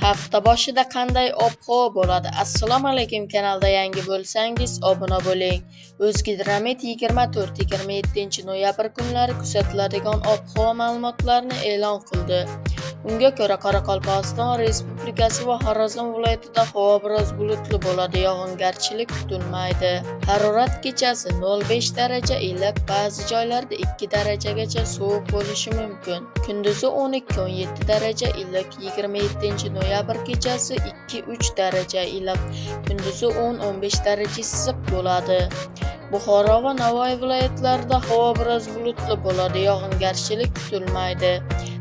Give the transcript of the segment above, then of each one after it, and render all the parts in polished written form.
Hafta boshida qanday ob-havo bo'ladi? Assalomu alaykum, kanalda yangi bo'lsangiz obuna bo'ling. O'zgidromet 24-27 noyabr kunlari kuzatiladigan ob-havo ma'lumotlarini e'lon qildi. Unga ko'ra Qoraqalpog'iston Respublikasi va Xorazm viloyatida havo biroz bulutli bo'ladi, yog'ingarchilik kutilmaydi. Harorat kechasi 0,5 daraja iliq, ba'zi joylarda 2 darajagacha sovuq bo'lishi mumkin. Kunduzi 12-17 daraja iliq, 27 noyabr kechasi 2-3 daraja iliq, kunduzi 10-15 daraja issiq bo'ladi. Buxoro va Navoiy viloyatlarida havo biroz bulutli bo'ladi, yog'ingarchilik kutilmaydi.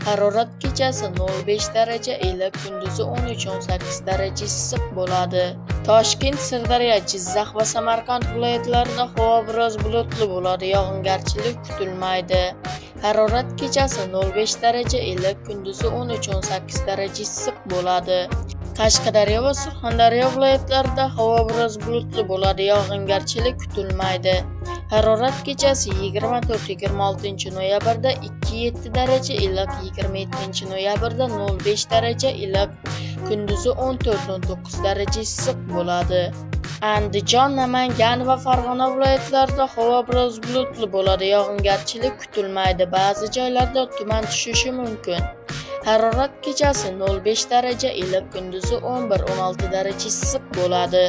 Harorat kechasi 0,5 daraja iliq, kunduzi 13-18 daraja issiq bo'ladi. Toshkent, Sirdaryo, Jizzax va Samarqand viloyatlarida havo biroz bulutli bo'ladi, yog'ingarchilik kutilmaydi. Harorat kechasi 0,5 daraja iliq, kunduzi 13-18 daraja issiq bo'ladi. Qashqadaryo va Surxondaryo viloyatlarida havo biroz bulutli bo'ladi, yog'ingarchilik kutilmaydi. Harorat kechasi 24-26 noyabrda 2-7 daraja iliq, 27 noyabrda 0,5 daraja iliq, kunduzi 14-19 daraja issiq bo'ladi. Andijon, Namangan va Farg'ona viloyatlarida havo biroz bulutli bo'ladi, yog'ingarchilik kutilmaydi. Ba'zi joylarda tuman tushishi mumkin. Harorat kechasi 0,5 daraja iliq, kunduzi 11-16 daraja issiq bo'ladi.